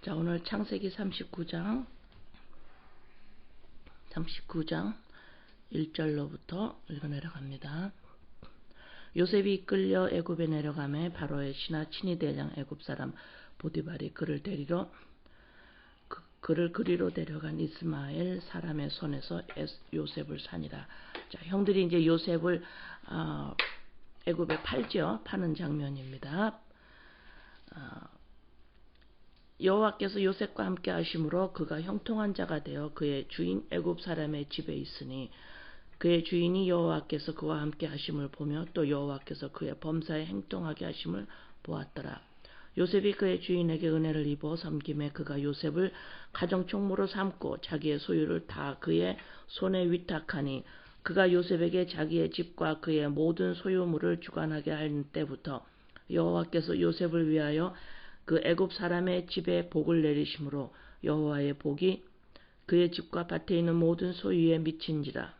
자, 오늘 창세기 39장 1절로부터 읽어 내려갑니다. 요셉이 이끌려 애굽에 내려가매 바로의 신하 친위 대장 애굽 사람 보디발이 그를 그리로 데려간 이스마엘 사람의 손에서 요셉을 사니라. 자, 형들이 이제 요셉을 애굽에 파는 장면입니다. 여호와께서 요셉과 함께 하심으로 그가 형통한 자가 되어 그의 주인 애굽 사람의 집에 있으니 그의 주인이 여호와께서 그와 함께 하심을 보며 또 여호와께서 그의 범사에 행통하게 하심을 보았더라. 요셉이 그의 주인에게 은혜를 입어 섬김에 그가 요셉을 가정총무로 삼고 자기의 소유를 다 그의 손에 위탁하니 그가 요셉에게 자기의 집과 그의 모든 소유물을 주관하게 할 때부터 여호와께서 요셉을 위하여 그 애굽 사람의 집에 복을 내리심으로 여호와의 복이 그의 집과 밭에 있는 모든 소유에 미친지라.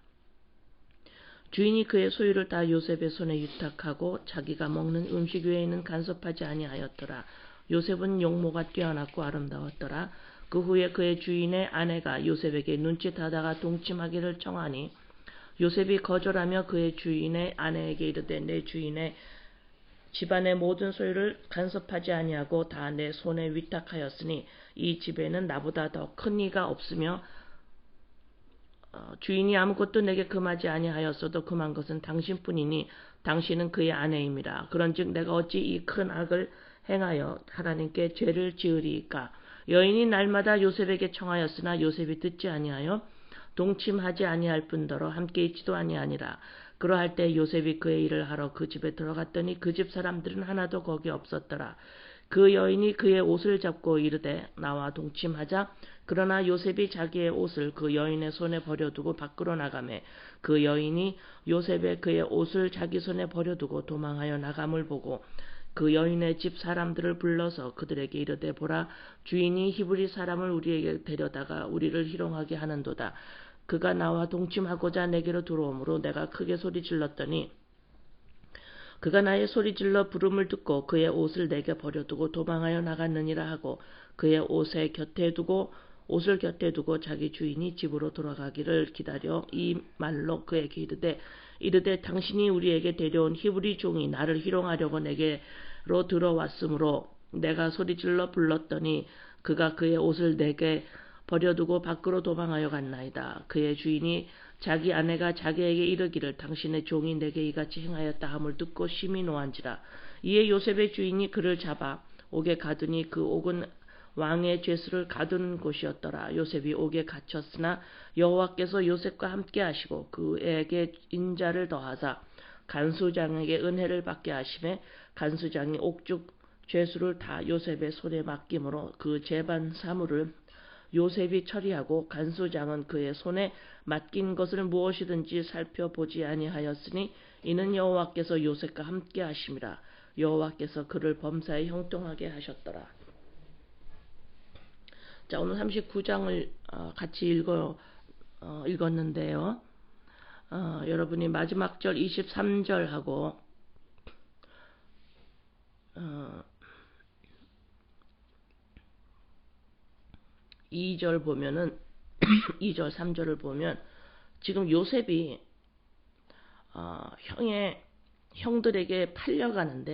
주인이 그의 소유를 다 요셉의 손에 위탁하고 자기가 먹는 음식 외에는 간섭하지 아니하였더라. 요셉은 용모가 뛰어났고 아름다웠더라. 그 후에 그의 주인의 아내가 요셉에게 눈짓하다가 동침하기를 청하니 요셉이 거절하며 그의 주인의 아내에게 이르되 내 주인의 집안의 모든 소유를 간섭하지 아니하고 다 내 손에 위탁하였으니 이 집에는 나보다 더 큰 이가 없으며 주인이 아무것도 내게 금하지 아니하였어도 금한 것은 당신뿐이니 당신은 그의 아내임이라. 그런즉 내가 어찌 이 큰 악을 행하여 하나님께 죄를 지으리이까. 여인이 날마다 요셉에게 청하였으나 요셉이 듣지 아니하여 동침하지 아니할 뿐더러 함께 있지도 아니하니라. 그러할 때 요셉이 그의 일을 하러 그 집에 들어갔더니 그 집 사람들은 하나도 거기 없었더라. 그 여인이 그의 옷을 잡고 이르되 나와 동침하자. 그러나 요셉이 자기의 옷을 그 여인의 손에 버려두고 밖으로 나가매 그 여인이 요셉의 그의 옷을 자기 손에 버려두고 도망하여 나감을 보고 그 여인의 집 사람들을 불러서 그들에게 이르되 보라, 주인이 히브리 사람을 우리에게 데려다가 우리를 희롱하게 하는도다. 그가 나와 동침하고자 내게로 들어오므로 내가 크게 소리 질렀더니 그가 나의 소리질러 부름을 듣고 그의 옷을 내게 버려두고 도망하여 나갔느니라 하고 그의 옷을 곁에 두고 자기 주인이 집으로 돌아가기를 기다려 이 말로 그에게 이르되 당신이 우리에게 데려온 히브리 종이 나를 희롱하려고 내게로 들어왔으므로 내가 소리질러 불렀더니 그가 그의 옷을 내게 버려두고 밖으로 도망하여 갔나이다. 그의 주인이 자기 아내가 자기에게 이르기를 당신의 종이 내게 이같이 행하였다 함을 듣고 심히 노한지라. 이에 요셉의 주인이 그를 잡아 옥에 가두니 그 옥은 왕의 죄수를 가두는 곳이었더라. 요셉이 옥에 갇혔으나 여호와께서 요셉과 함께 하시고 그에게 인자를 더하사 간수장에게 은혜를 받게 하심에 간수장이 옥중 죄수를 다 요셉의 손에 맡김으로 그 재반 사물을 요셉이 처리하고 간수장은 그의 손에 맡긴 것을 무엇이든지 살펴보지 아니하였으니 이는 여호와께서 요셉과 함께 하심이라. 여호와께서 그를 범사에 형통하게 하셨더라. 자, 오늘 39장을 같이 읽었는데요. 여러분이 마지막 절 23절하고 2절 보면은 2절 3절을 보면 지금 요셉이 형들에게 팔려가는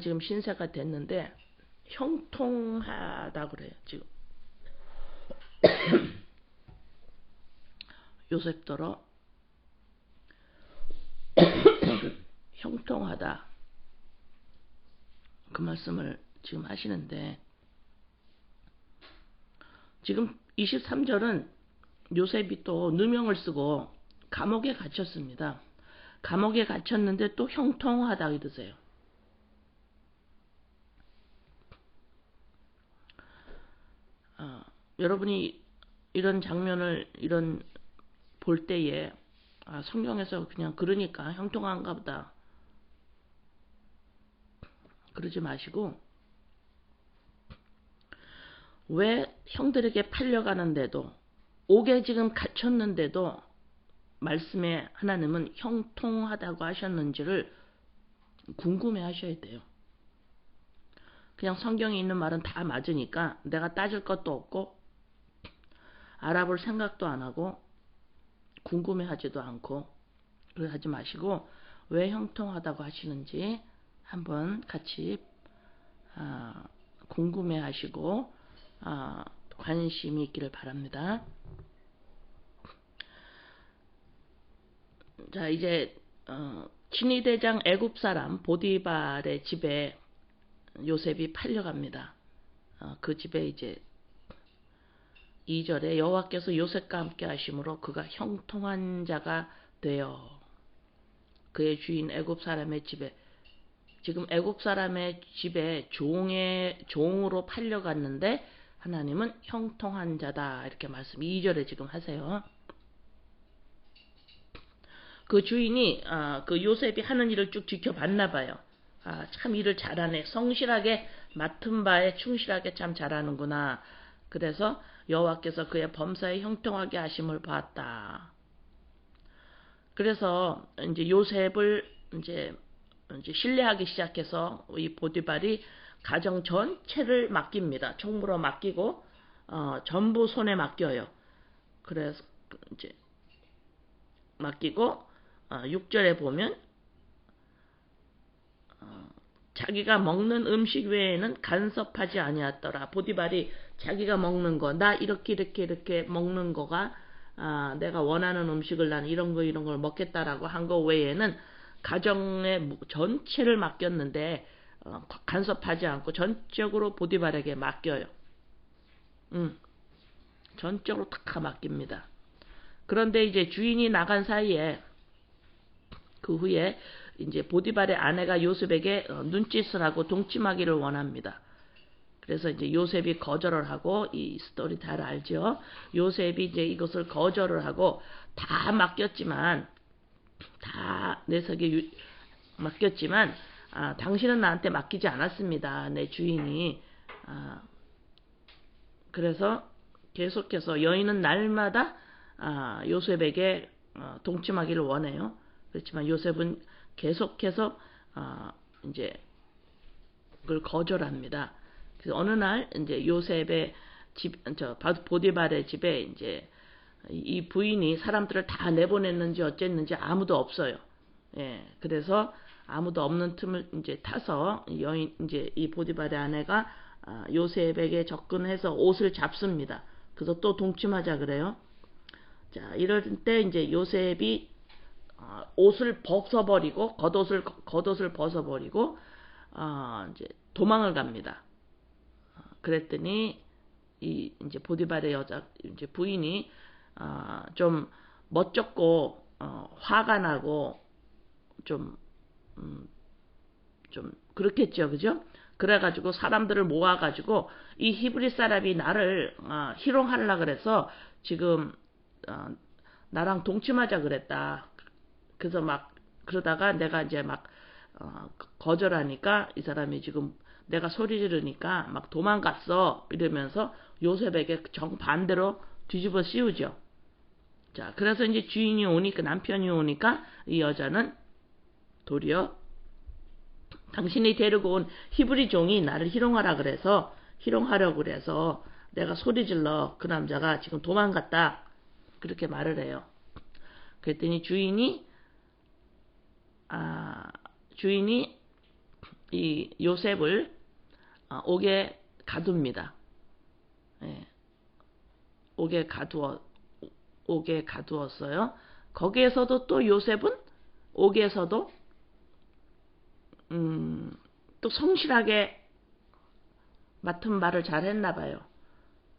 지금 신세가 됐는데 형통하다 그래요. 지금 요셉더러 형통하다 그 말씀을 지금 하시는데 지금 23절은 요셉이 또 누명을 쓰고 감옥에 갇혔습니다. 감옥에 갇혔는데 또 형통하다 이러세요. 여러분이 이런 장면을 볼 때에 성경에서 그냥 그러니까 형통한가 보다 그러지 마시고 왜 형들에게 팔려가는데도 옥에 지금 갇혔는데도 말씀에 하나님은 형통하다고 하셨는지를 궁금해 하셔야 돼요. 그냥 성경에 있는 말은 다 맞으니까 내가 따질 것도 없고 알아볼 생각도 안 하고 궁금해하지도 않고 그래 하지 마시고 왜 형통하다고 하시는지 한번 같이 궁금해하시고 관심이 있기를 바랍니다. 자, 이제 친위대장 애굽 사람 보디발의 집에 요셉이 팔려갑니다. 그 집에 이제 2절에 여호와께서 요셉과 함께 하심으로 그가 형통한 자가 되어 그의 주인 애굽 사람의 집에, 지금 애굽 사람의 집에 종으로 팔려갔는데 하나님은 형통한 자다 이렇게 말씀 2절에 지금 하세요. 그 주인이 그 요셉이 하는 일을 쭉 지켜봤나 봐요. 참 일을 잘하네. 성실하게 맡은 바에 충실하게 참 잘하는구나. 그래서 여호와께서 그의 범사에 형통하게 하심을 봤다. 그래서 이제 요셉을 이제 신뢰하기 시작해서 이 보디발이 가정 전체를 맡깁니다. 총무로 맡기고 전부 손에 맡겨요. 그래서 이제 맡기고 6절에 보면 자기가 먹는 음식 외에는 간섭하지 아니하더라. 보디발이 자기가 먹는 거, 나 이렇게 먹는 거가 내가 원하는 음식을 나는 이런 걸 먹겠다라고 한 거 외에는 가정의 전체를 맡겼는데 간섭하지 않고 전적으로 보디발에게 맡겨요. 전적으로 다 맡깁니다. 그런데 이제 주인이 나간 사이에 그 후에 이제 보디발의 아내가 요셉에게 눈짓을 하고 동침하기를 원합니다. 그래서 이제 요셉이 거절을 하고, 이 스토리 잘 알죠? 요셉이 이제 이것을 거절을 하고 다 맡겼지만, 다 내석에 맡겼지만, 당신은 나한테 맡기지 않았습니다. 내 주인이. 그래서 계속해서 여인은 날마다 요셉에게 동침하기를 원해요. 그렇지만 요셉은 계속해서 이제 그걸 거절합니다. 그래서 어느 날 이제 요셉의 보디발의 집에 이제 이 부인이 사람들을 다 내보냈는지 어쨌는지 아무도 없어요. 예, 그래서 아무도 없는 틈을 이제 타서 이제 이 보디발의 아내가 요셉에게 접근해서 옷을 잡습니다. 그래서 또 동침하자 그래요. 자, 이럴 때 이제 요셉이 옷을 벗어버리고 겉옷을 벗어버리고 이제 도망을 갑니다. 그랬더니 이제 보디발의 여자 이제 부인이 좀 멋쩍고 화가 나고 좀 그렇겠죠, 그죠? 그래가지고 사람들을 모아가지고 이 히브리 사람이 나를 희롱하려 그래서 지금 나랑 동침하자 그랬다. 그래서 막 그러다가 내가 이제 막 거절하니까 이 사람이 지금 내가 소리 지르니까 막 도망갔어 이러면서 요셉에게 정반대로 뒤집어 씌우죠. 자, 그래서 이제 주인이 오니까, 남편이 오니까 이 여자는 도리어 당신이 데리고 온 히브리 종이 나를 희롱하려고 그래서 내가 소리 질러 그 남자가 지금 도망갔다 그렇게 말을 해요. 그랬더니 주인이 이 요셉을 옥에 가둡니다. 예, 옥에 가두었어요. 거기에서도 또 요셉은 옥에서도 또 성실하게 맡은 바를 잘 했나 봐요.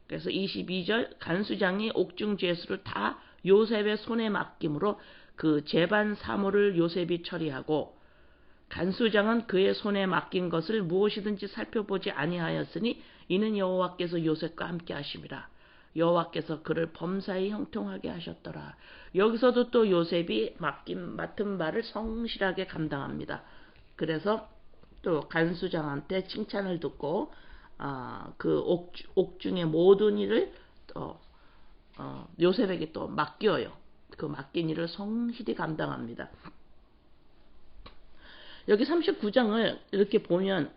그래서 22절 간수장이 옥중 죄수를 다 요셉의 손에 맡김으로 그 재반 사물을 요셉이 처리하고, 간수장은 그의 손에 맡긴 것을 무엇이든지 살펴보지 아니하였으니 이는 여호와께서 요셉과 함께 하심이라. 여호와께서 그를 범사에 형통하게 하셨더라. 여기서도 또 요셉이 맡은 바를 성실하게 감당합니다. 그래서 또 간수장한테 칭찬을 듣고 그 옥중의 모든 일을 요셉에게 또 맡겨요. 그 맡긴 일을 성실히 감당합니다. 여기 39장을 이렇게 보면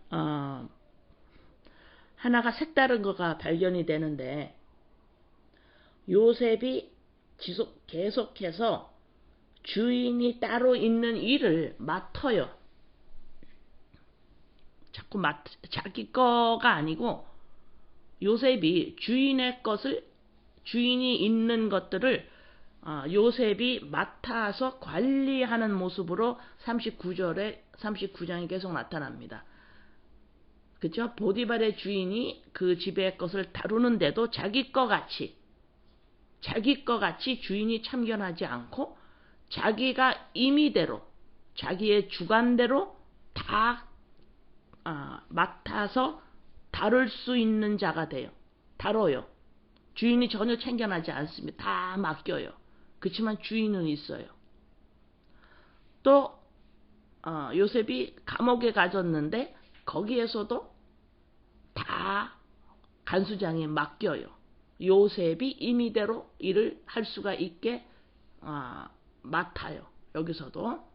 하나가 색다른 거가 발견이 되는데, 요셉이 계속해서 주인이 따로 있는 일을 맡아요. 자꾸 자기 거가 아니고 요셉이 주인이 있는 것들을 요셉이 맡아서 관리하는 모습으로 39장이 계속 나타납니다. 그죠? 보디발의 주인이 그 집의 것을 다루는데도 자기 거 같이 주인이 참견하지 않고 자기가 임의대로 자기의 주관대로 다 맡아서 다룰 수 있는 자가 돼요. 다뤄요. 주인이 전혀 참견하지 않습니다. 다 맡겨요. 그렇지만 주인은 있어요. 또 요셉이 감옥에 가졌는데 거기에서도 다 간수장에 맡겨요. 요셉이 임의대로 일을 할 수가 있게 맡아요. 여기서도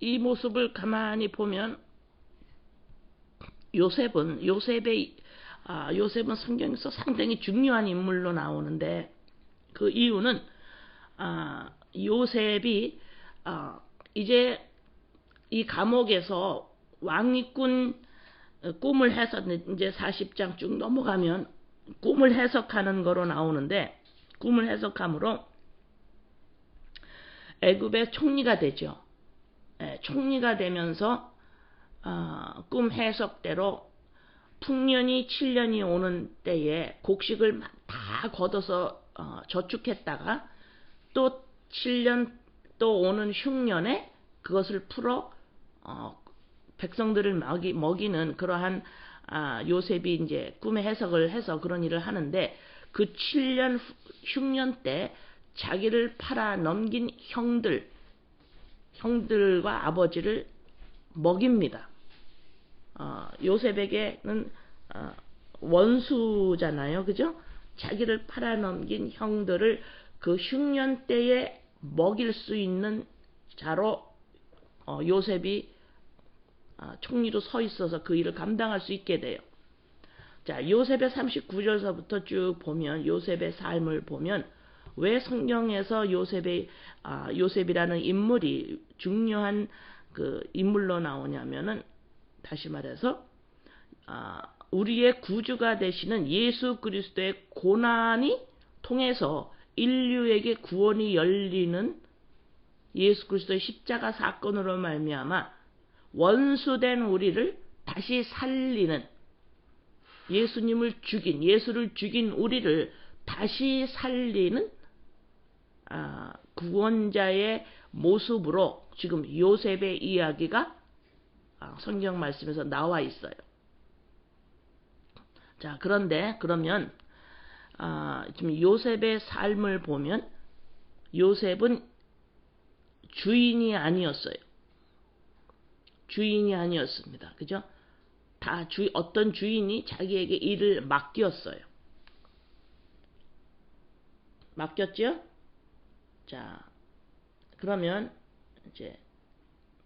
이 모습을 가만히 보면 요셉은 성경에서 상당히 중요한 인물로 나오는데, 그 이유는 요셉이 이제 이 감옥에서 왕위꾼 꿈을 이제 40장 쭉 넘어가면 꿈을 해석하는 거로 나오는데, 꿈을 해석함으로 애굽의 총리가 되죠. 총리가 되면서 꿈 해석대로 풍년이 7년이 오는 때에 곡식을 다 걷어서 저축했다가 또 7년 또 오는 흉년에 그것을 풀어 백성들을 먹이는 그러한 요셉이 이제 꿈의 해석을 해서 그런 일을 하는데, 그 7년 흉년 때 자기를 팔아 넘긴 형들과 아버지를 먹입니다. 요셉에게는 원수잖아요. 그죠? 자기를 팔아넘긴 형들을 그 흉년 때에 먹일 수 있는 자로 요셉이 총리로 서 있어서 그 일을 감당할 수 있게 돼요. 자, 요셉의 39절서부터 쭉 보면, 요셉의 삶을 보면 왜 성경에서 요셉이라는 인물이 중요한 그 인물로 나오냐면은, 다시 말해서 우리의 구주가 되시는 예수 그리스도의 고난이 통해서 인류에게 구원이 열리는 예수 그리스도의 십자가 사건으로 말미암아 원수된 우리를 다시 살리는, 예수를 죽인 우리를 다시 살리는 구원자의 모습으로 지금 요셉의 이야기가 성경 말씀에서 나와 있어요. 자, 그러면 지금 요셉의 삶을 보면 요셉은 주인이 아니었어요. 주인이 아니었습니다. 그죠? 어떤 주인이 자기에게 일을 맡겼어요. 맡겼죠? 자, 그러면 이제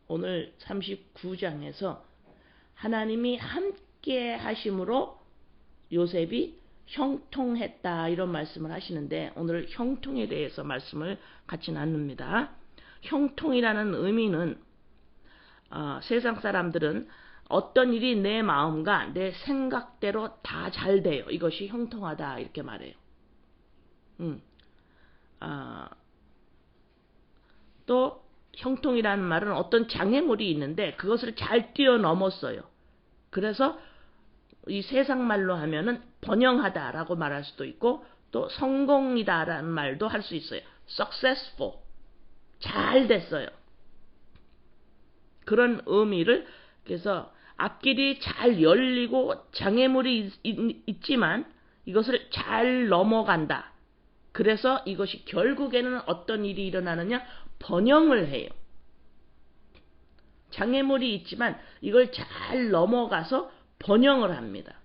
오늘 39장에서 하나님이 함께 하심으로 요셉이 형통했다, 이런 말씀을 하시는데, 오늘 형통에 대해서 말씀을 같이 나눕니다. 형통이라는 의미는 세상 사람들은 어떤 일이 내 마음과 내 생각대로 다 잘 돼요. 이것이 형통하다, 이렇게 말해요. 또 형통이라는 말은 어떤 장애물이 있는데 그것을 잘 뛰어넘었어요. 그래서 이 세상 말로 하면은 번영하다라고 말할 수도 있고, 또 성공이다라는 말도 할 수 있어요. successful, 잘 됐어요. 그런 의미를, 그래서 앞길이 잘 열리고 장애물이 있지만 이것을 잘 넘어간다. 그래서 이것이 결국에는 어떤 일이 일어나느냐? 번영을 해요. 장애물이 있지만 이걸 잘 넘어가서 번영을 합니다.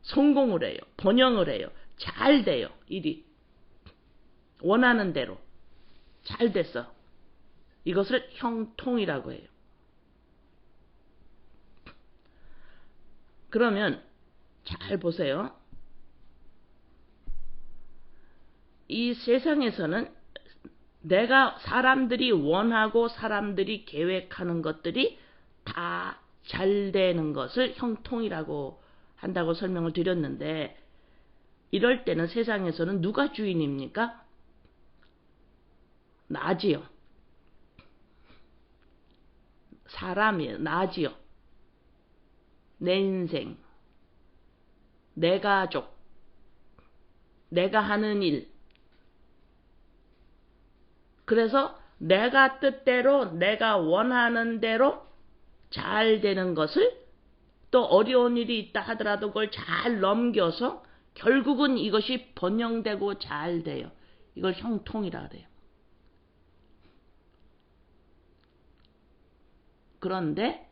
성공을 해요. 번영을 해요. 잘 돼요. 일이 원하는 대로 잘 됐어. 이것을 형통이라고 해요. 그러면 잘 보세요. 이 세상에서는 내가 사람들이 원하고 사람들이 계획하는 것들이 다 잘 되는 것을 형통이라고 한다고 설명을 드렸는데, 이럴 때는 세상에서는 누가 주인입니까? 나지요. 사람이에요. 나지요. 내 인생, 내 가족, 내가 하는 일. 그래서 내가 뜻대로, 내가 원하는 대로 잘 되는 것을, 또 어려운 일이 있다 하더라도 그걸 잘 넘겨서 결국은 이것이 번영되고 잘 돼요. 이걸 형통이라 그래요. 그런데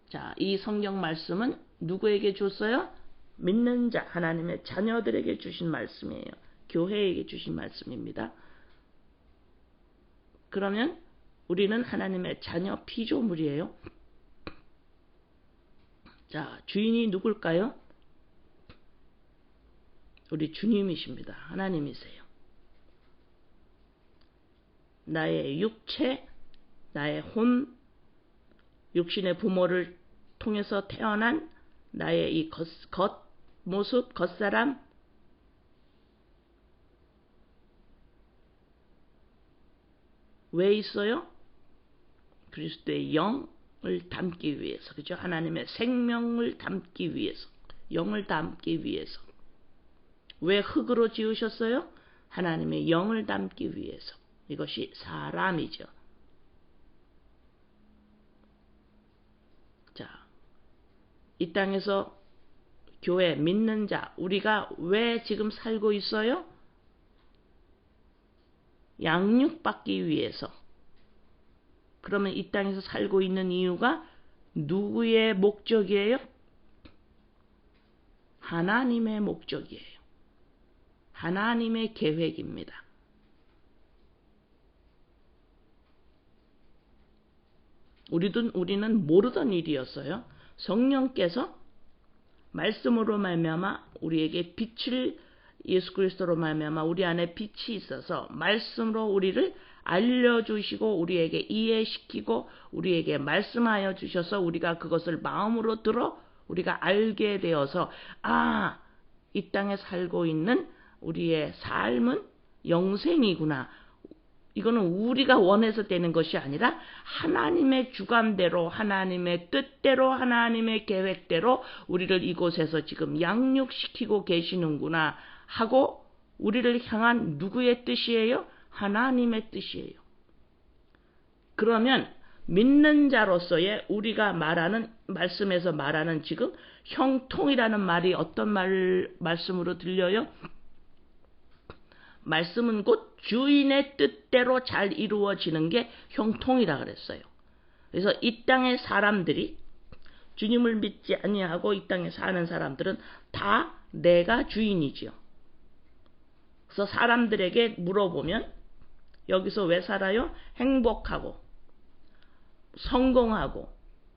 자, 이 성경 말씀은 누구에게 줬어요? 믿는 자, 하나님의 자녀들에게 주신 말씀이에요. 교회에게 주신 말씀입니다. 그러면 우리는 하나님의 자녀 피조물이에요. 자, 주인이 누굴까요? 우리 주님이십니다. 하나님이세요. 나의 육체, 나의 혼, 육신의 부모를 통해서 태어난 나의 이 겉모습, 겉사람, 왜 있어요? 그리스도의 영을 담기 위해서, 그죠? 하나님의 생명을 담기 위해서, 영을 담기 위해서. 왜 흙으로 지으셨어요? 하나님의 영을 담기 위해서. 이것이 사람이죠. 자, 이 땅에서 교회, 믿는 자, 우리가 왜 지금 살고 있어요? 양육받기 위해서. 그러면 이 땅에서 살고 있는 이유가 누구의 목적이에요? 하나님의 목적이에요. 하나님의 계획입니다. 우리는 모르던 일이었어요. 성령께서 말씀으로 말미암아 우리에게 빛을, 예수 그리스도로 말미암아 우리 안에 빛이 있어서 말씀으로 우리를 알려주시고 우리에게 이해시키고 우리에게 말씀하여 주셔서 우리가 그것을 마음으로 들어 우리가 알게 되어서, 아, 이 땅에 살고 있는 우리의 삶은 영생이구나. 이거는 우리가 원해서 되는 것이 아니라 하나님의 주관대로, 하나님의 뜻대로, 하나님의 계획대로 우리를 이곳에서 지금 양육시키고 계시는구나 하고, 우리를 향한 누구의 뜻이에요? 하나님의 뜻이에요. 그러면 믿는 자로서의 우리가 말하는, 말씀에서 말하는 지금 형통이라는 말이 어떤 말씀으로 들려요? 말씀은 곧 주인의 뜻대로 잘 이루어지는 게 형통이라 그랬어요. 그래서 이 땅의 사람들이, 주님을 믿지 아니하고 이 땅에 사는 사람들은 다 내가 주인이지요. 그래서 사람들에게 물어보면 여기서 왜 살아요? 행복하고 성공하고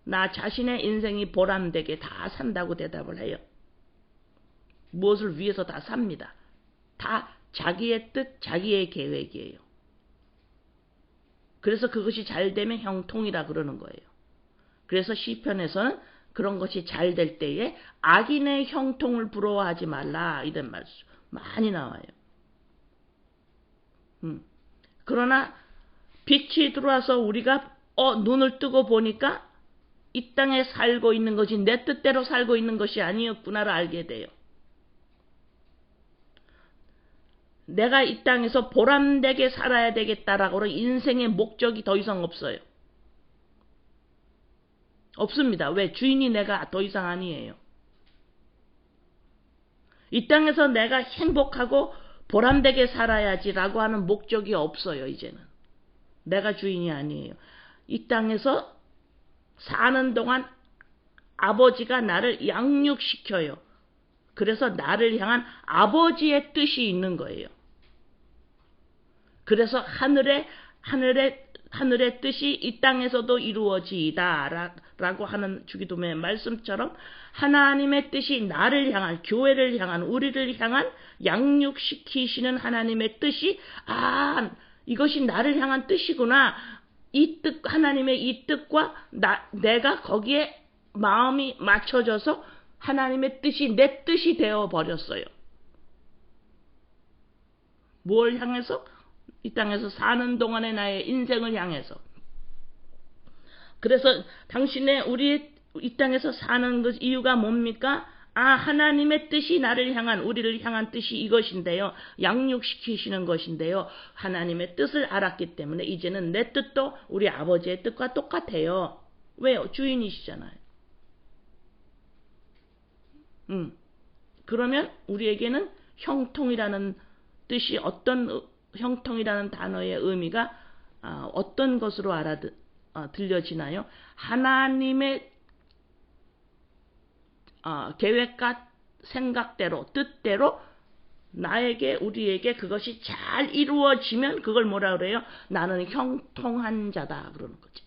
나 자신의 인생이 보람되게 다 산다고 대답을 해요. 무엇을 위해서 다 삽니다. 다 자기의 뜻, 자기의 계획이에요. 그래서 그것이 잘 되면 형통이라 그러는 거예요. 그래서 시편에서는 그런 것이 잘 될 때에 악인의 형통을 부러워하지 말라, 이런 말씀 많이 나와요. 그러나 빛이 들어와서 우리가 눈을 뜨고 보니까 이 땅에 살고 있는 것이 내 뜻대로 살고 있는 것이 아니었구나를 알게 돼요. 내가 이 땅에서 보람되게 살아야 되겠다라고 인생의 목적이 더 이상 없어요. 없습니다. 왜? 주인이 내가 더 이상 아니에요. 이 땅에서 내가 행복하고 보람되게 살아야지라고 하는 목적이 없어요. 이제는 내가 주인이 아니에요. 이 땅에서 사는 동안 아버지가 나를 양육시켜요. 그래서 나를 향한 아버지의 뜻이 있는 거예요. 그래서 하늘의 뜻이 이 땅에서도 이루어지이다 라고 하는 주기도문의 말씀처럼 하나님의 뜻이 나를 향한, 교회를 향한, 우리를 향한 양육시키시는 하나님의 뜻이, 이것이 나를 향한 뜻이구나. 이 뜻, 하나님의 이 뜻과 내가 거기에 마음이 맞춰져서 하나님의 뜻이 내 뜻이 되어 버렸어요. 뭘 향해서? 이 땅에서 사는 동안의 나의 인생을 향해서. 그래서 우리 이 땅에서 사는 그 이유가 뭡니까? 하나님의 뜻이 나를 향한, 우리를 향한 뜻이 이것인데요. 양육시키시는 것인데요. 하나님의 뜻을 알았기 때문에 이제는 내 뜻도 우리 아버지의 뜻과 똑같아요. 왜요? 주인이시잖아요. 그러면 우리에게는 형통이라는 뜻이, 어떤 형통이라는 단어의 의미가 어떤 것으로 들려지나요? 하나님의 계획과 생각대로, 뜻대로 우리에게 그것이 잘 이루어지면 그걸 뭐라 그래요? 나는 형통한 자다 그러는 거지.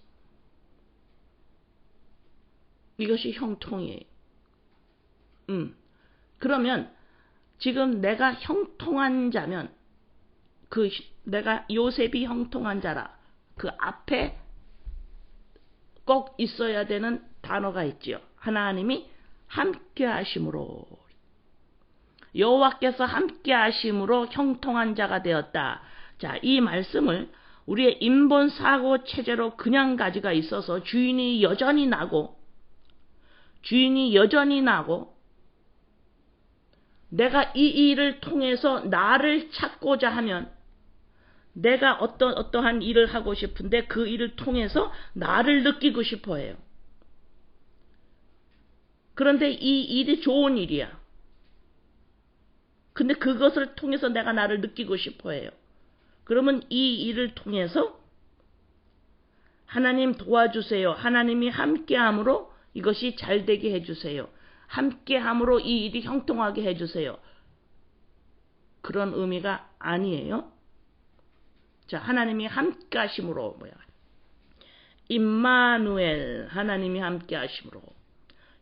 이것이 형통이에요. 그러면 지금 내가 형통한 자면, 내가 요셉이 형통한 자라, 그 앞에 꼭 있어야 되는 단어가 있지요. 하나님이 함께 하심으로, 여호와께서 함께 하심으로 형통한 자가 되었다. 자, 이 말씀을 우리의 인본 사고 체제로 그냥 가지가 있어서 주인이 여전히 나고 내가 이 일을 통해서 나를 찾고자 하면, 내가 어떠한 일을 하고 싶은데 그 일을 통해서 나를 느끼고 싶어 해요. 그런데 이 일이 좋은 일이야. 근데 그것을 통해서 내가 나를 느끼고 싶어 해요. 그러면 이 일을 통해서 하나님 도와주세요. 하나님이 함께함으로 이것이 잘 되게 해주세요. 함께함으로 이 일이 형통하게 해주세요. 그런 의미가 아니에요. 자, 하나님이 함께하심으로, 임마누엘, 하나님이 함께하심으로,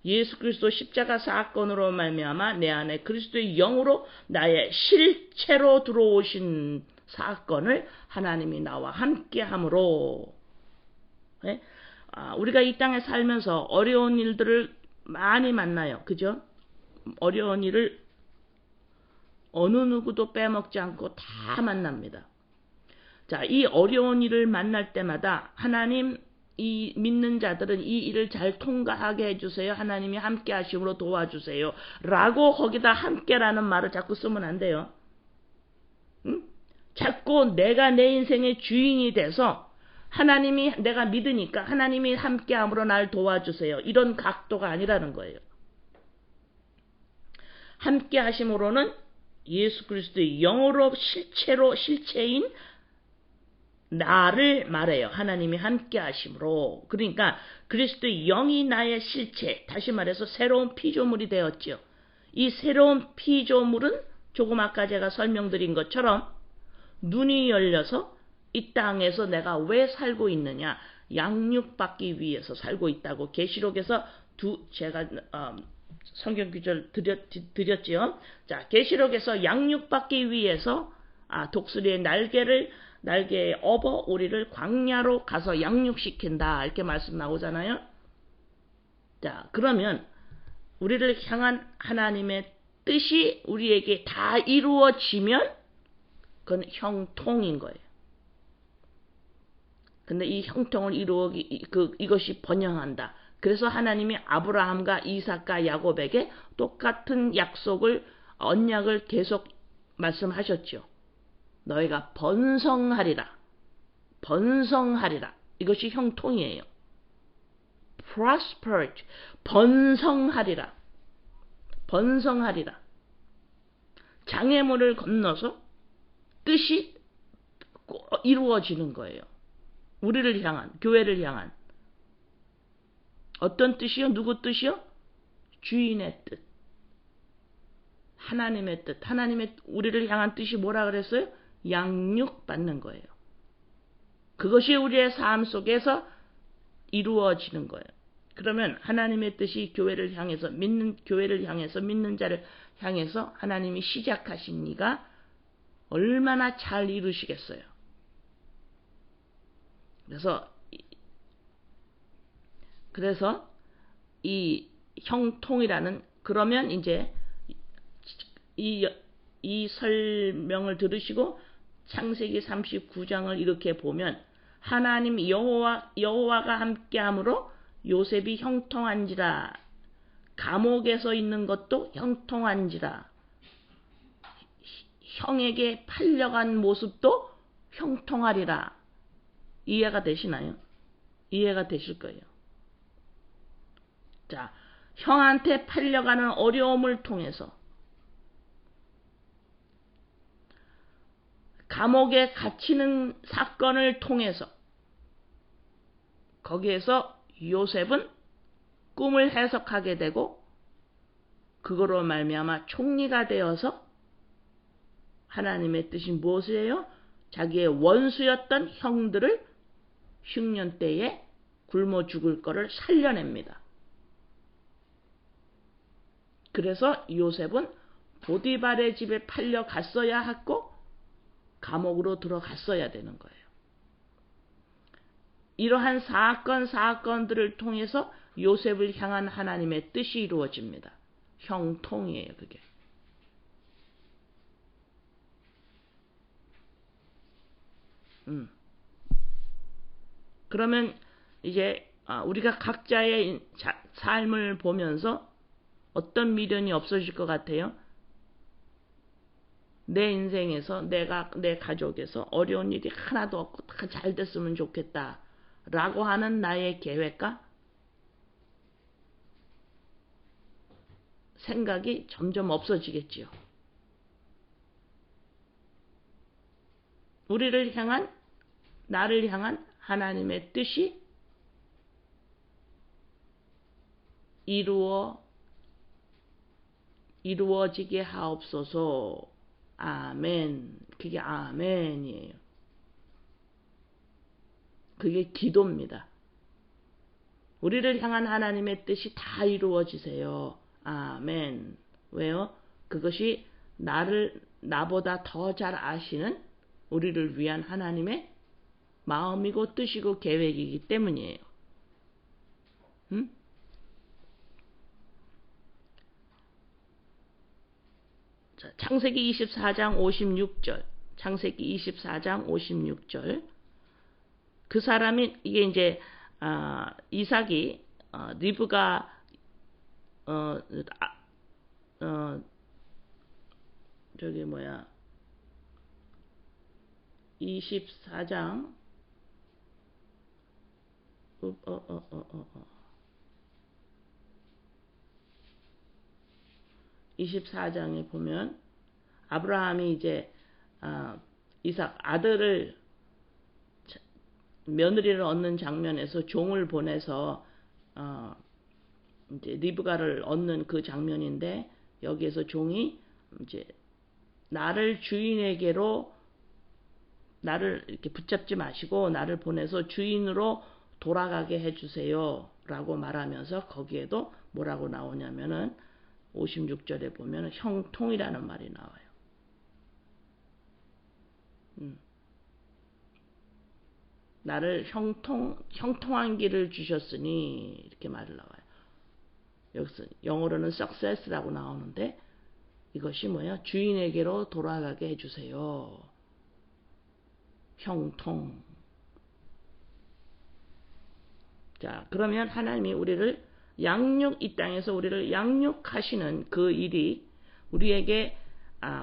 예수 그리스도 십자가 사건으로 말미암아 내 안에 그리스도의 영으로 나의 실체로 들어오신 사건을 하나님이 나와 함께함으로. 우리가 이 땅에 살면서 어려운 일들을 많이 만나요. 그죠? 어려운 일을 어느 누구도 빼먹지 않고 다 만납니다. 자, 이 어려운 일을 만날 때마다 하나님, 이 믿는 자들은 이 일을 잘 통과하게 해주세요. 하나님이 함께 하심으로 도와주세요. 라고 거기다 함께라는 말을 자꾸 쓰면 안 돼요. 자꾸 내가 내 인생의 주인이 돼서 하나님이, 내가 믿으니까 하나님이 함께함으로 날 도와주세요. 이런 각도가 아니라는 거예요. 함께 하심으로는 예수 그리스도의 영으로 실체인 나를 말해요. 하나님이 함께 하심으로. 그러니까 그리스도의 영이 나의 실체, 다시 말해서 새로운 피조물이 되었죠. 이 새로운 피조물은 조금 아까 제가 설명드린 것처럼 눈이 열려서 이 땅에서 내가 왜 살고 있느냐, 양육받기 위해서 살고 있다고 계시록에서 제가 성경 구절 드렸지요. 자, 계시록에서 양육받기 위해서 독수리의 날개에 업어 우리를 광야로 가서 양육시킨다, 이렇게 말씀 나오잖아요. 자, 그러면 우리를 향한 하나님의 뜻이 우리에게 다 이루어지면 그건 형통인 거예요. 근데 이 형통을 이것이 번영한다. 그래서 하나님이 아브라함과 이삭과 야곱에게 똑같은 언약을 계속 말씀하셨죠. 너희가 번성하리라. 이것이 형통이에요. prosperity. 번성하리라. 장애물을 건너서 뜻이 이루어지는 거예요. 우리를 향한, 교회를 향한. 어떤 뜻이요? 누구 뜻이요? 주인의 뜻. 하나님의 뜻. 하나님의 우리를 향한 뜻이 뭐라 그랬어요? 양육받는 거예요. 그것이 우리의 삶 속에서 이루어지는 거예요. 그러면 하나님의 뜻이 교회를 향해서 믿는 자를 향해서 하나님이 시작하신 이가 얼마나 잘 이루시겠어요. 그래서 이 형통이라는, 그러면 이제 이 설명을 들으시고 창세기 39장을 이렇게 보면 하나님 여호와가 함께함으로 요셉이 형통한지라, 감옥에서 있는 것도 형통한지라, 형에게 팔려간 모습도 형통하리라. 이해가 되시나요? 이해가 되실 거예요. 자, 형한테 팔려가는 어려움을 통해서, 감옥에 갇히는 사건을 통해서, 거기에서 요셉은 꿈을 해석하게 되고 그거로 말미암아 총리가 되어서 하나님의 뜻이 무엇이에요? 자기의 원수였던 형들을 흉년 때에 굶어 죽을 거를 살려냅니다. 그래서 요셉은 보디발의 집에 팔려갔어야 하고 감옥으로 들어갔어야 되는 거예요. 이러한 사건들을 통해서 요셉을 향한 하나님의 뜻이 이루어집니다. 형통이에요, 그게. 그러면 이제 우리가 각자의 삶을 보면서 어떤 미련이 없어질 것 같아요? 내 인생에서, 내 가족에서 어려운 일이 하나도 없고 다 잘 됐으면 좋겠다 라고 하는 나의 계획과 생각이 점점 없어지겠지요. 나를 향한 하나님의 뜻이 이루어지게 하옵소서. 아멘. 그게 아멘이에요. 그게 기도입니다. 우리를 향한 하나님의 뜻이 다 이루어지세요. 아멘. 왜요? 그것이 나보다 더 잘 아시는 우리를 위한 하나님의 마음이고 뜻이고 계획이기 때문이에요. 자, 창세기 24장 56절. 창세기 24장 56절. 그 사람이, 이게 이제 이삭이 리브가 저기 뭐야 24장 24장에 보면 아브라함이 이제 이삭 아들을 며느리를 얻는 장면에서 종을 보내서 이제 리브가를 얻는 그 장면인데, 여기에서 종이 이제 나를 이렇게 붙잡지 마시고 나를 보내서 주인으로 돌아가게 해주세요 라고 말하면서, 거기에도 뭐라고 나오냐면은 56절에 보면 형통이라는 말이 나와요. 나를 형통한 길을 주셨으니, 이렇게 말을 나와요. 여기서 영어로는 success라고 나오는데, 이것이 뭐야? 주인에게로 돌아가게 해주세요. 형통. 자, 그러면 하나님이 이 땅에서 우리를 양육하시는 그 일이 우리에게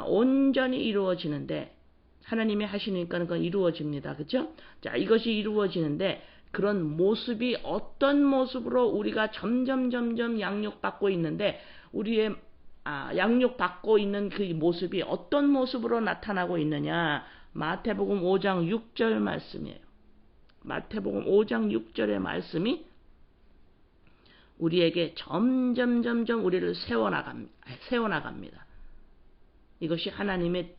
온전히 이루어지는데, 하나님이 하시니까 그건 이루어집니다. 그렇죠? 자, 이것이 이루어지는데, 그런 모습이 어떤 모습으로 우리가 점점 양육받고 있는데, 우리의 양육받고 있는 그 모습이 어떤 모습으로 나타나고 있느냐? 마태복음 5장 6절 말씀이에요. 마태복음 5장 6절의 말씀이 우리에게 점점 우리를 세워나갑니다. 이것이 하나님의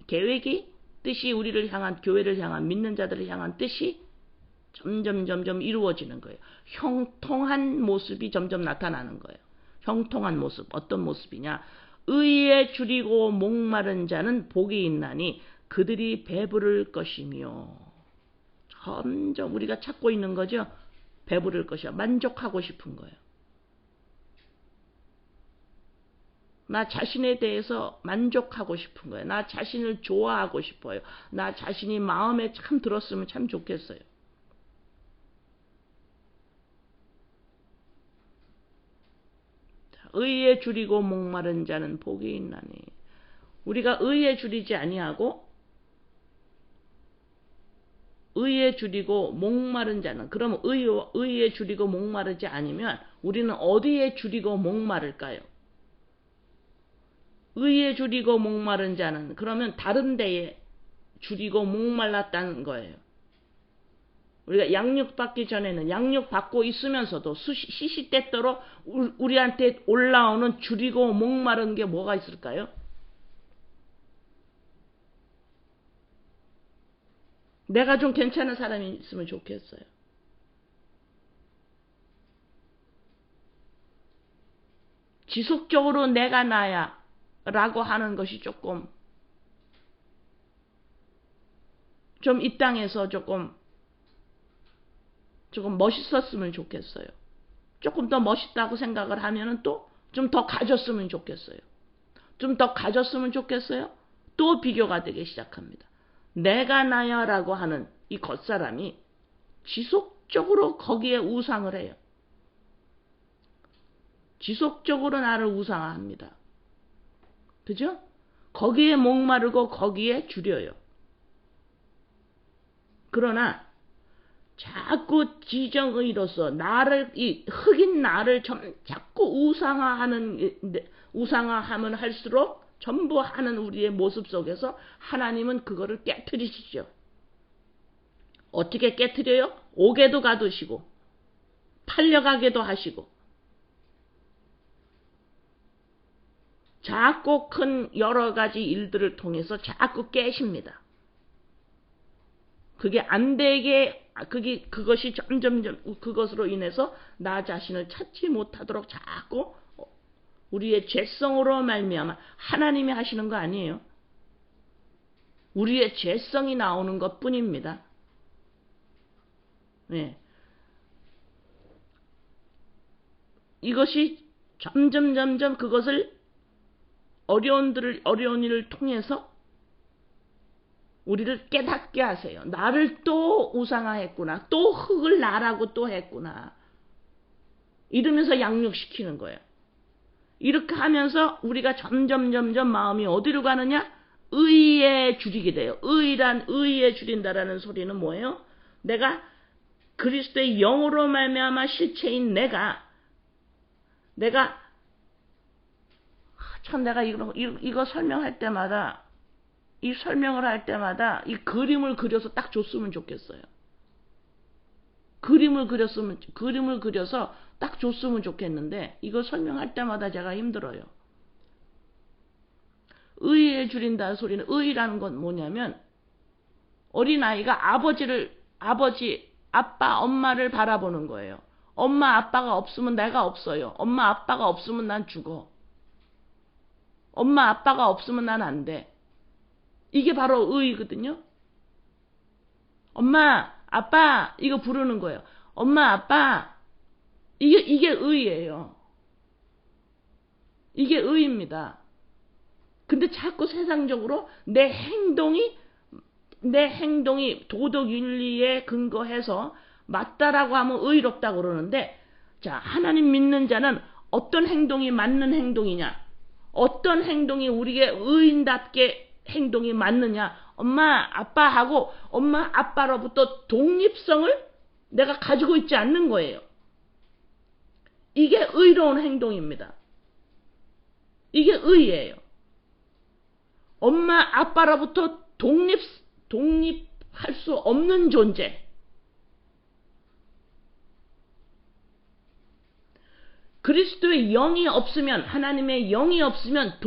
계획이, 뜻이, 우리를 향한, 교회를 향한, 믿는 자들을 향한 뜻이 점점 이루어지는 거예요. 형통한 모습이 점점 나타나는 거예요. 형통한 모습, 어떤 모습이냐? 의에 줄이고 목마른 자는 복이 있나니 그들이 배부를 것이며. 점점 우리가 찾고 있는 거죠. 배부를 것이야. 만족하고 싶은 거예요. 나 자신에 대해서 만족하고 싶은 거예요. 나 자신을 좋아하고 싶어요. 나 자신이 마음에 참 들었으면 참 좋겠어요. 의에 줄이고 목마른 자는 복이 있나니. 우리가 의에 줄이지 아니하고 의에 줄이고 목마른 자는, 그럼 의에 줄이고 목마르지 않으면 우리는 어디에 줄이고 목마를까요? 의에 줄이고 목마른 자는 그러면 다른 데에 줄이고 목말랐다는 거예요. 우리가 양육 받기 전에는 양육 받고 있으면서도 시시때때로 우리한테 올라오는 줄이고 목마른 게 뭐가 있을까요? 내가 좀 괜찮은 사람이 있으면 좋겠어요. 지속적으로 내가 나야 라고 하는 것이 조금 좀 이 땅에서 조금 멋있었으면 좋겠어요. 조금 더 멋있다고 생각을 하면은 또 좀 더 가졌으면 좋겠어요. 좀 더 가졌으면 좋겠어요. 또 비교가 되기 시작합니다. 내가 나야 라고 하는 이 겉사람이 지속적으로 거기에 우상을 해요. 지속적으로 나를 우상화합니다. 그죠? 거기에 목마르고 거기에 줄여요. 그러나 자꾸 지정의로서 나를, 이 흑인 나를 자꾸 우상화하면 할수록 전부 하는 우리의 모습 속에서 하나님은 그거를 깨트리시죠. 어떻게 깨트려요? 옥에도 가두시고 팔려가게도 하시고 자꾸 큰 여러 가지 일들을 통해서 자꾸 깨십니다. 그게 안 되게, 그것이 점점 그것으로 인해서 나 자신을 찾지 못하도록 자꾸 우리의 죄성으로 말미암아, 하나님이 하시는 거 아니에요. 우리의 죄성이 나오는 것 뿐입니다. 네. 이것이 점점 그것을 어려운 일을 통해서 우리를 깨닫게 하세요. 나를 또 우상화했구나. 또 흙을 나라고 또 했구나. 이러면서 양육시키는 거예요. 이렇게 하면서 우리가 점점 마음이 어디로 가느냐? 의에 줄이게 돼요. 의에 줄인다라는 소리는 뭐예요? 내가 그리스도의 영으로 말미암아 실체인 내가 참 내가 이거 설명할 때마다, 이 설명을 할 때마다 이 그림을 그려서 딱 줬으면 좋겠어요. 그림을 그려서 딱 줬으면 좋겠는데 이거 설명할 때마다 제가 힘들어요. 의에 줄인다는 소리는, 의라는 건 뭐냐면 어린아이가 아빠, 엄마를 바라보는 거예요. 엄마, 아빠가 없으면 내가 없어요. 엄마, 아빠가 없으면 난 죽어. 엄마, 아빠가 없으면 난 안 돼. 이게 바로 의거든요. 엄마, 아빠, 이거 부르는 거예요. 엄마, 아빠, 이게 의예요. 이게 의입니다. 근데 자꾸 세상적으로 내 행동이 도덕 윤리에 근거해서 맞다라고 하면 의롭다고 그러는데, 자, 하나님 믿는 자는 어떤 행동이 맞는 행동이냐? 어떤 행동이 우리의 의인답게 행동이 맞느냐? 엄마, 아빠하고 엄마, 아빠로부터 독립성을 내가 가지고 있지 않는 거예요. 이게 의로운 행동입니다. 이게 의예요. 엄마, 아빠로부터 독립할 수 없는 존재. 그리스도의 영이 없으면, 하나님의 영이 없으면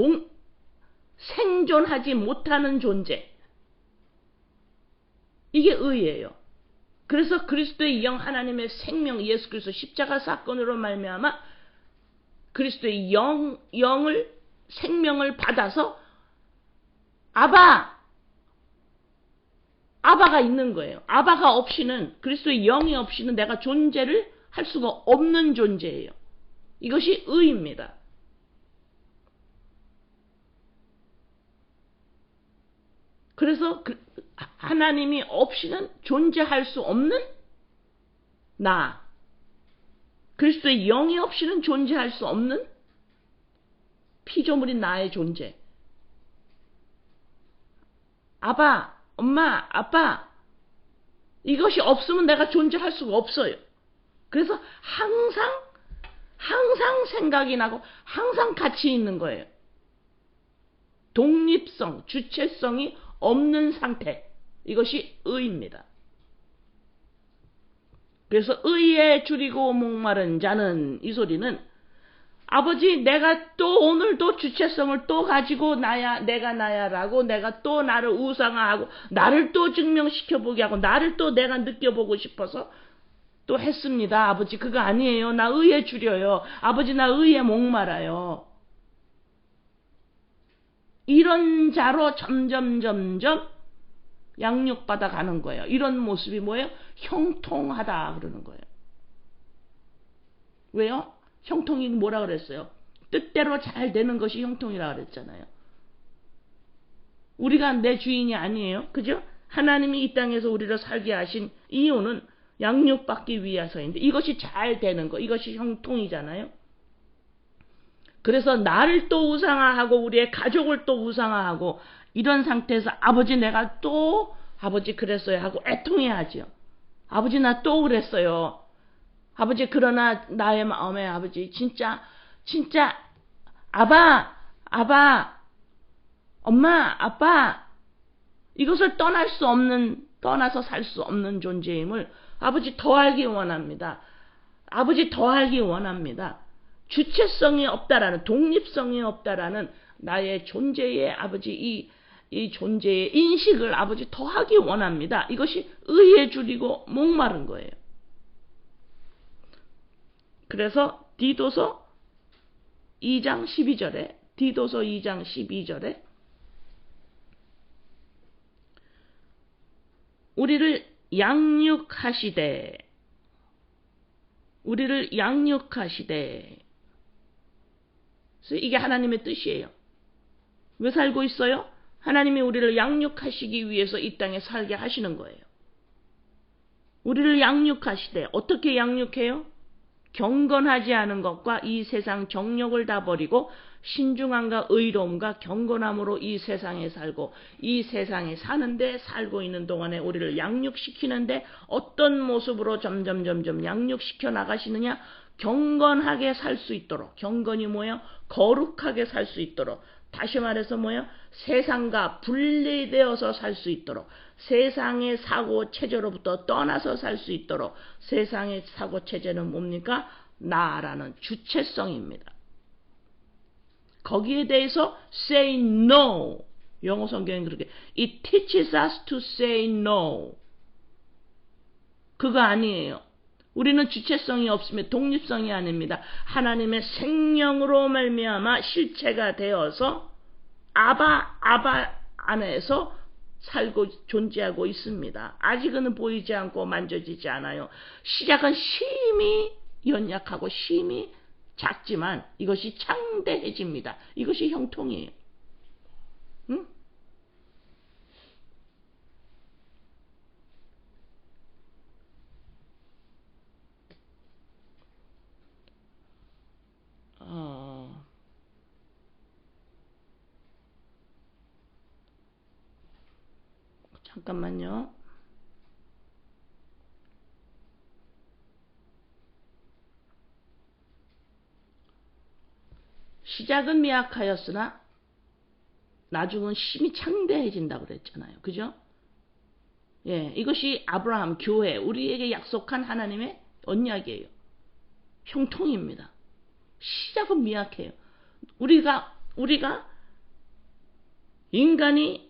생존하지 못하는 존재. 이게 의예요. 그래서 그리스도의 영 하나님의 생명 예수 그리스도 십자가 사건으로 말미암아 그리스도의 영을 생명을 받아서 아바가 있는 거예요. 아바가 없이는 그리스도의 영이 없이는 내가 존재를 할 수가 없는 존재예요. 이것이 의입니다. 그래서 하나님이 없이는 존재할 수 없는 나, 그리스도의 영이 없이는 존재할 수 없는 피조물인 나의 존재. 아바, 엄마, 아빠, 이것이 없으면 내가 존재할 수가 없어요. 그래서 항상 생각이 나고 항상 같이 있는 거예요. 독립성, 주체성이 없는 상태. 이것이 의입니다. 그래서 의에 줄이고 목마른 자는, 이 소리는 아버지 내가 또 오늘도 주체성을 또 가지고 내가 나야라고 내가 또 나를 우상화하고 나를 또 증명시켜보게 하고 나를 또 내가 느껴보고 싶어서 또 했습니다. 아버지 그거 아니에요. 나 의에 줄여요. 아버지 나 의에 목말아요. 이런 자로 점점 양육받아 가는 거예요. 이런 모습이 뭐예요? 형통하다 그러는 거예요. 왜요? 형통이 뭐라 그랬어요? 뜻대로 잘 되는 것이 형통이라 그랬잖아요. 우리가 내 주인이 아니에요. 그죠? 하나님이 이 땅에서 우리를 살게 하신 이유는 양육받기 위해서인데 이것이 잘 되는 거, 이것이 형통이잖아요. 그래서 나를 또 우상화하고 우리의 가족을 또 우상화하고 이런 상태에서 아버지 내가 또 아버지 그랬어요 하고 애통해야죠. 아버지 나 또 그랬어요. 아버지 그러나 나의 마음에 아버지 진짜 아바 엄마 아빠 이것을 떠나서 살 수 없는 존재임을 아버지 더 알기 원합니다. 아버지 더 알기 원합니다. 주체성이 없다라는, 독립성이 없다라는 나의 존재의 아버지 이 존재의 인식을 아버지 더 하기 원합니다. 이것이 의에 줄이고 목마른 거예요. 그래서 디도서 2장 12절에 우리를 양육하시되 그래서 이게 하나님의 뜻이에요. 왜 살고 있어요? 하나님이 우리를 양육하시기 위해서 이 땅에 살게 하시는 거예요. 우리를 양육하시되 어떻게 양육해요? 경건하지 않은 것과 이 세상 정욕을 다 버리고 신중함과 의로움과 경건함으로 이 세상에 살고 이 세상에 사는데 살고 있는 동안에 우리를 양육시키는데 어떤 모습으로 점점 양육시켜 나가시느냐? 경건하게 살 수 있도록. 경건이 뭐예요? 거룩하게 살 수 있도록. 다시 말해서 뭐예요? 세상과 분리되어서 살 수 있도록. 세상의 사고 체제로부터 떠나서 살 수 있도록. 세상의 사고 체제는 뭡니까? 나라는 주체성입니다. 거기에 대해서 say no. 영어 성경은 그렇게 It teaches us to say no. 그거 아니에요. 우리는 주체성이 없으면 독립성이 아닙니다. 하나님의 생명으로 말미암아 실체가 되어서 아바 안에서 살고 존재하고 있습니다. 아직은 보이지 않고 만져지지 않아요. 시작은 심히 연약하고 심히 작지만 이것이 창대해집니다. 이것이 형통이에요. 응? 잠깐만요. 시작은 미약하였으나 나중은 심히 창대해진다고 그랬잖아요. 그죠? 예, 이것이 아브라함, 교회, 우리에게 약속한 하나님의 언약이에요. 형통입니다. 시작은 미약해요. 우리가 인간이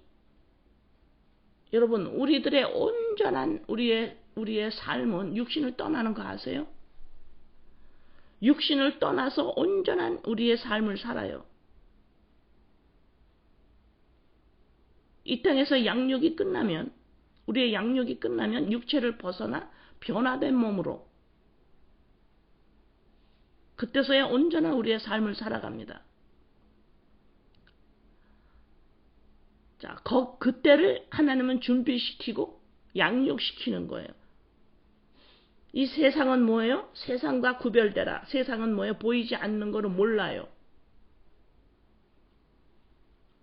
여러분 우리들의 온전한 우리의 우리의 삶은 육신을 떠나는 거 아세요? 육신을 떠나서 온전한 우리의 삶을 살아요. 이 땅에서 양육이 끝나면, 우리의 양육이 끝나면 육체를 벗어나 변화된 몸으로 그때서야 온전한 우리의 삶을 살아갑니다. 자, 그때를 하나님은 준비시키고 양육시키는 거예요. 이 세상은 뭐예요? 세상과 구별되라. 세상은 뭐예요? 보이지 않는 거를 몰라요.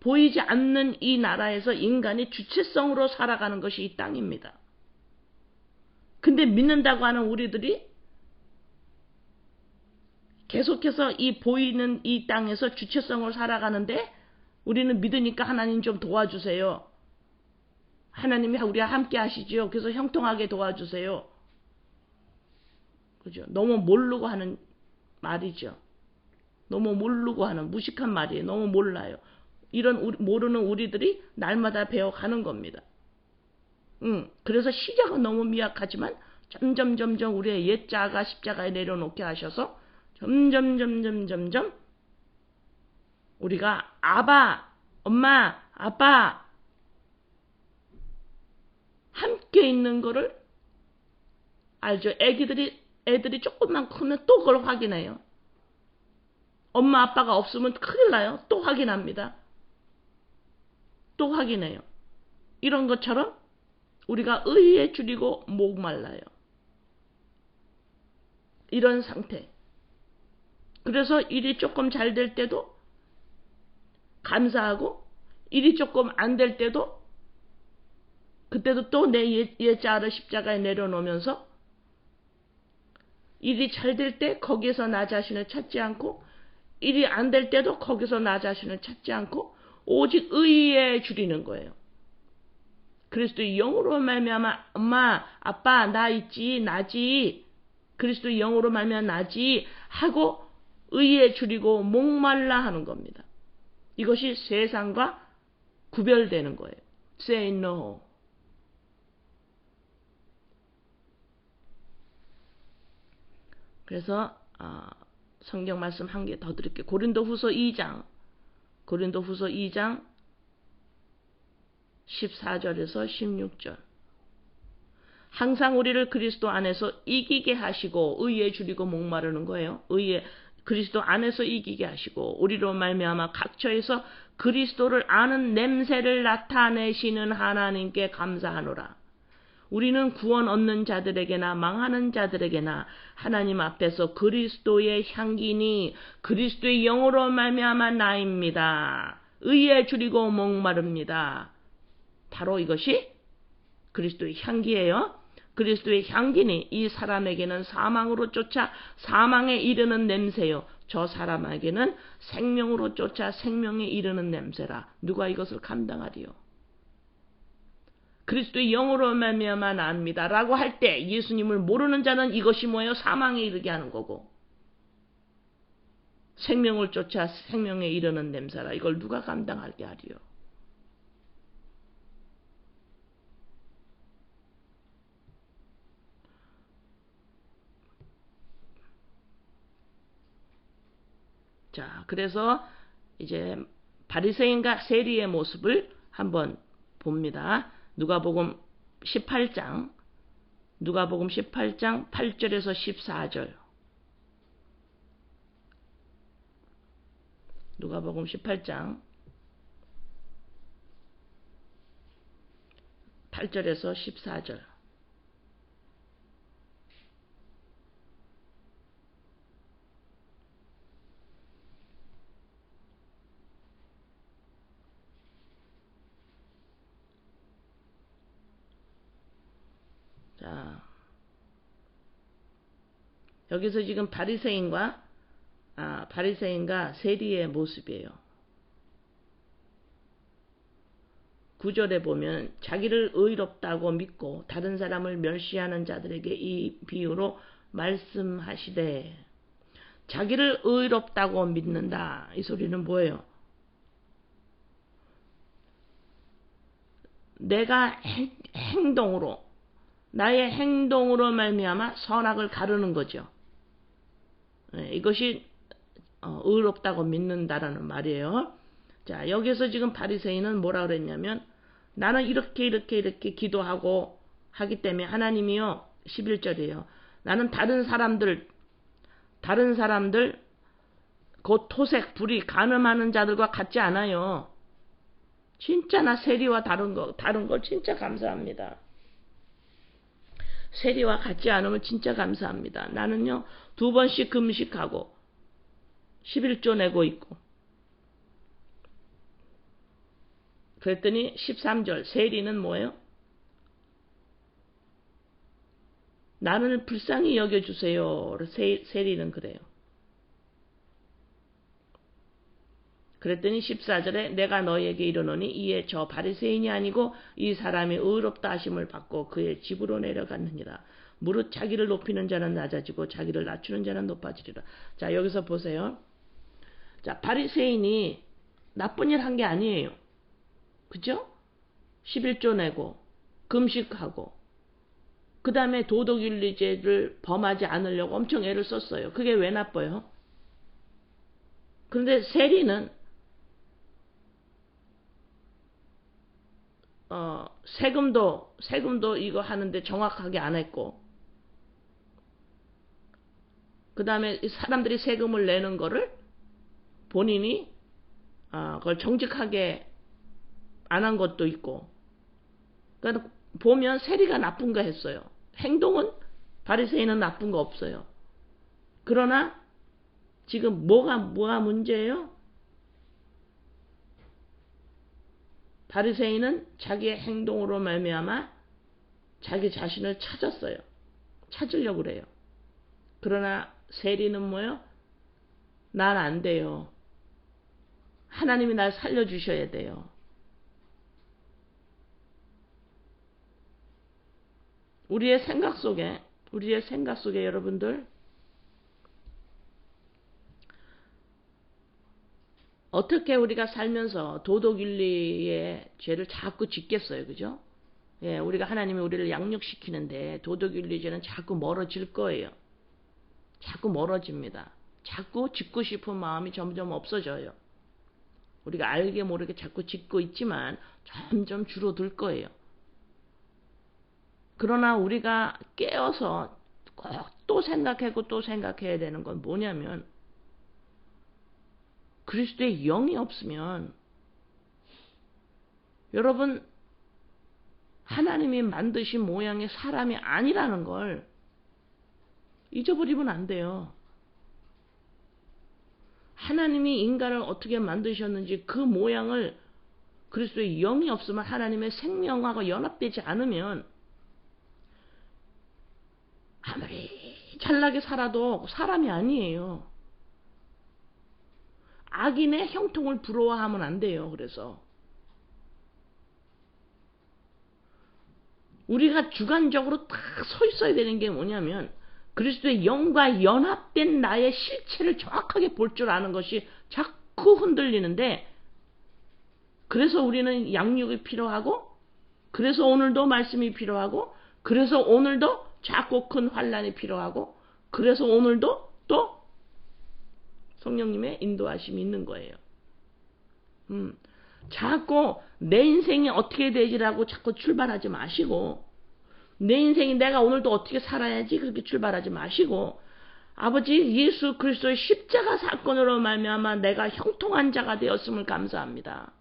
보이지 않는 이 나라에서 인간이 주체성으로 살아가는 것이 이 땅입니다. 근데 믿는다고 하는 우리들이 계속해서 이 보이는 이 땅에서 주체성으로 살아가는데 우리는 믿으니까 하나님 좀 도와주세요. 하나님이 우리와 함께 하시죠. 그래서 형통하게 도와주세요. 그죠? 너무 모르고 하는 말이죠. 너무 모르고 하는 무식한 말이에요. 너무 몰라요. 이런 모르는 우리들이 날마다 배워가는 겁니다. 그래서 시작은 너무 미약하지만 점점 우리의 옛자가 십자가에 내려놓게 하셔서 점점 우리가 아바, 엄마, 아빠 함께 있는 거를 알죠. 애들이 조금만 크면 또 그걸 확인해요. 엄마 아빠가 없으면 큰일 나요. 또 확인합니다. 또 확인해요. 이런 것처럼 우리가 의에 줄이고 목말라요. 이런 상태. 그래서 일이 조금 잘 될 때도 감사하고 일이 조금 안 될 때도 그때도 또 내 옛자를 십자가에 내려놓으면서 일이 잘 될 때 거기에서 나 자신을 찾지 않고 일이 안 될 때도 거기서 나 자신을 찾지 않고 오직 의에 줄이는 거예요. 그리스도의 영으로 말미암아 엄마 아빠 나 있지 나지 그리스도의 영으로 말미암아 나지 하고 의에 줄이고 목말라 하는 겁니다. 이것이 세상과 구별되는 거예요. Say no. 그래서 성경 말씀 한 개 더 드릴게요. 고린도후서 2장 14절에서 16절. 항상 우리를 그리스도 안에서 이기게 하시고 의에 줄이고 목마르는 거예요. 그리스도 안에서 이기게 하시고 우리로 말미암아 각처에서 그리스도를 아는 냄새를 나타내시는 하나님께 감사하노라. 우리는 구원 얻는 자들에게나 망하는 자들에게나 하나님 앞에서 그리스도의 향기니 그리스도의 영으로 말미암아 나입니다. 의에 줄이고 목마릅니다. 바로 이것이 그리스도의 향기예요. 그리스도의 향기니 이 사람에게는 사망으로 쫓아 사망에 이르는 냄새요. 저 사람에게는 생명으로 쫓아 생명에 이르는 냄새라. 누가 이것을 감당하리요? 그리스도의 영으로 말미암아 나옵니다. 라고 할 때 예수님을 모르는 자는 이것이 뭐예요? 사망에 이르게 하는 거고 생명을 쫓아 생명에 이르는 냄새라. 이걸 누가 감당하게 하리요? 자, 그래서 이제 바리새인과 세리의 모습을 한번 봅니다. 누가복음 18장 8절에서 14절. 누가복음 18장 8절에서 14절. 자, 여기서 지금 바리새인과 세리의 모습이에요. 9절에 보면 자기를 의롭다고 믿고 다른 사람을 멸시하는 자들에게 이 비유로 말씀하시되, 자기를 의롭다고 믿는다. 이 소리는 뭐예요? 내가 행동으로 나의 행동으로 말미암아 선악을 가르는 거죠. 이것이 의롭다고 믿는다라는 말이에요. 자, 여기서 지금 바리새인은 뭐라 그랬냐면 나는 이렇게 기도하고 하기 때문에 하나님이요. 11절이에요. 나는 다른 사람들 곧 토색, 불의, 간음하는 자들과 같지 않아요. 진짜 나 세리와 다른 걸 진짜 감사합니다. 세리와 같지 않으면 진짜 감사합니다. 나는요 2번씩 금식하고 11조 내고 있고. 그랬더니 13절 세리는 뭐예요? 나를 불쌍히 여겨주세요. 세리는 그래요. 그랬더니 14절에 내가 너희에게 이르노니 이에 저 바리새인이 아니고 이 사람이 의롭다 하심을 받고 그의 집으로 내려갔느니라. 무릇 자기를 높이는 자는 낮아지고 자기를 낮추는 자는 높아지리라. 자, 여기서 보세요. 자, 바리새인이 나쁜 일 한 게 아니에요. 그죠? 11조 내고 금식하고 그 다음에 도덕윤리죄를 범하지 않으려고 엄청 애를 썼어요. 그게 왜 나빠요? 그런데 세리는 세금도 이거 하는데 정확하게 안 했고, 그 다음에 사람들이 세금을 내는 거를 본인이 그걸 정직하게 안 한 것도 있고. 그러니까 보면 세리가 나쁜 거 했어요. 행동은 바리새인은 나쁜 거 없어요. 그러나 지금 뭐가 문제예요? 바리새인은 자기의 행동으로 말미암아 자기 자신을 찾았어요. 찾으려고 그래요. 그러나 세리는 뭐예요? 난 안 돼요. 하나님이 날 살려주셔야 돼요. 우리의 생각 속에 여러분들 어떻게 우리가 살면서 도덕윤리의 죄를 자꾸 짓겠어요. 그죠? 예, 우리가 하나님이 우리를 양육시키는데 도덕윤리죄는 자꾸 멀어질 거예요. 자꾸 멀어집니다. 자꾸 짓고 싶은 마음이 점점 없어져요. 우리가 알게 모르게 자꾸 짓고 있지만 점점 줄어들 거예요. 그러나 우리가 깨어서 꼭 또 생각해야 되는 건 뭐냐면 그리스도의 영이 없으면 여러분 하나님이 만드신 모양의 사람이 아니라는 걸 잊어버리면 안 돼요. 하나님이 인간을 어떻게 만드셨는지 그 모양을 그리스도의 영이 없으면 하나님의 생명하고 연합되지 않으면 아무리 잘나게 살아도 사람이 아니에요. 악인의 형통을 부러워하면 안 돼요. 그래서 우리가 주관적으로 딱 서 있어야 되는 게 뭐냐면 그리스도의 영과 연합된 나의 실체를 정확하게 볼 줄 아는 것이 자꾸 흔들리는데, 그래서 우리는 양육이 필요하고, 그래서 오늘도 말씀이 필요하고, 그래서 오늘도 작고 큰 환난이 필요하고, 그래서 오늘도 또 성령님의 인도하심이 있는 거예요. 자꾸 내 인생이 어떻게 되지라고 자꾸 출발하지 마시고, 내 인생이 내가 오늘도 어떻게 살아야지 그렇게 출발하지 마시고, 아버지 예수 그리스도의 십자가 사건으로 말미암아 내가 형통한 자가 되었음을 감사합니다.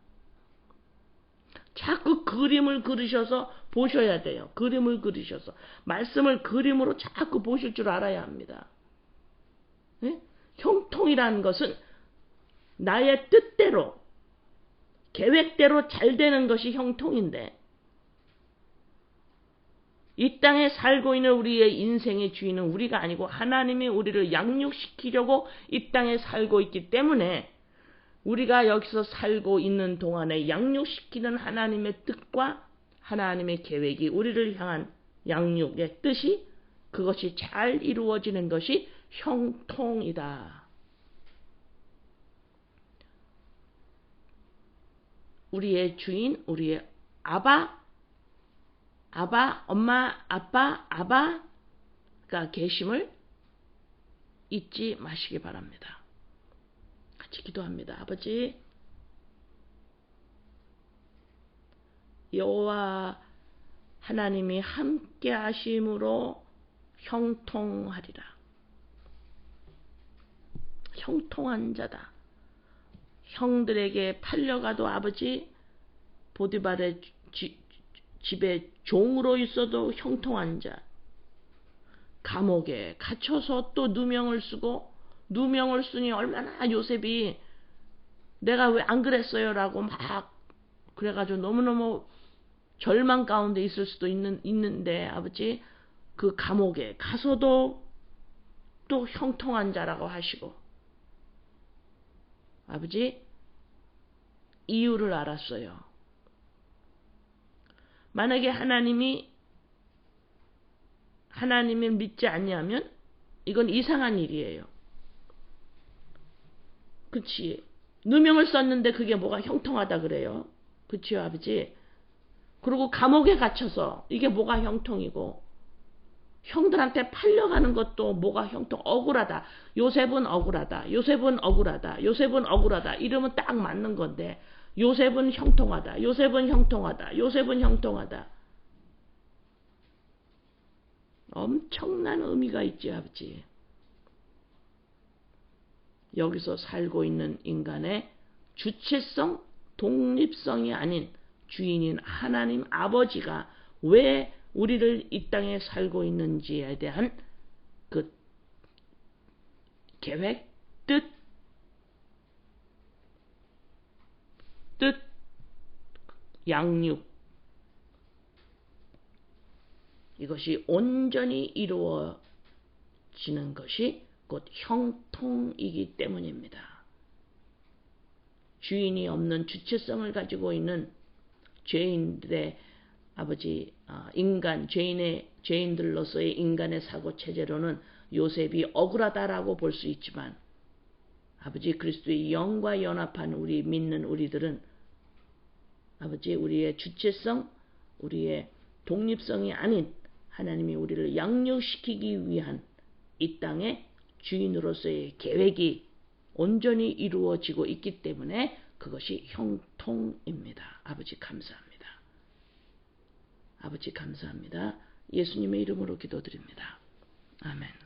자꾸 그림을 그리셔서 보셔야 돼요. 그림을 그리셔서 말씀을 그림으로 자꾸 보실 줄 알아야 합니다. 네? 형통이라는 것은 나의 뜻대로 계획대로 잘 되는 것이 형통인데, 이 땅에 살고 있는 우리의 인생의 주인은 우리가 아니고 하나님이 우리를 양육시키려고 이 땅에 살고 있기 때문에 우리가 여기서 살고 있는 동안에 양육시키는 하나님의 뜻과 하나님의 계획이 우리를 향한 양육의 뜻이 그것이 잘 이루어지는 것이 형통이다. 우리의 주인, 우리의 아바 아바, 엄마, 아빠, 아바가 계심을 잊지 마시기 바랍니다. 같이 기도합니다. 아버지, 여호와 하나님이 함께 하심으로 형통하리라. 형통한 자다. 형들에게 팔려가도 아버지, 보디발의 집에 종으로 있어도 형통한 자, 감옥에 갇혀서 또 누명을 쓰고, 누명을 쓰니 얼마나 요셉이 내가 왜 안 그랬어요 라고 막 그래가지고 너무너무 절망 가운데 있을 수도 있는데 아버지, 그 감옥에 가서도 또 형통한 자라고 하시고, 아버지, 이유를 알았어요. 만약에 하나님을 믿지 않냐면 이건 이상한 일이에요. 그치? 누명을 썼는데 그게 뭐가 형통하다 그래요? 그치요, 아버지? 그리고 감옥에 gat혀서 이게 뭐가 형통이고, 형들한테 팔려가는 것도 뭐가 억울하다. 요셉은 억울하다. 요셉은 억울하다. 요셉은 억울하다. 이러면 딱 맞는 건데, 요셉은 형통하다. 요셉은 형통하다. 요셉은 형통하다. 엄청난 의미가 있지, 아버지. 여기서 살고 있는 인간의 주체성, 독립성이 아닌 주인인 하나님 아버지가 왜 우리를 이 땅에 살고 있는지에 대한 그 계획, 뜻, 양육, 이것이 온전히 이루어지는 것이 곧 형통이기 때문입니다. 주인이 없는 주체성을 가지고 있는 죄인들의 아버지, 죄인들로서의 인간의 사고 체제로는 요셉이 억울하다라고 볼 수 있지만, 아버지, 그리스도의 영과 연합한 우리 믿는 우리들은 아버지, 우리의 주체성, 우리의 독립성이 아닌 하나님이 우리를 양육시키기 위한 이 땅의 주인으로서의 계획이 온전히 이루어지고 있기 때문에 그것이 형통입니다. 아버지, 감사합니다. 아버지, 감사합니다. 예수님의 이름으로 기도드립니다. 아멘.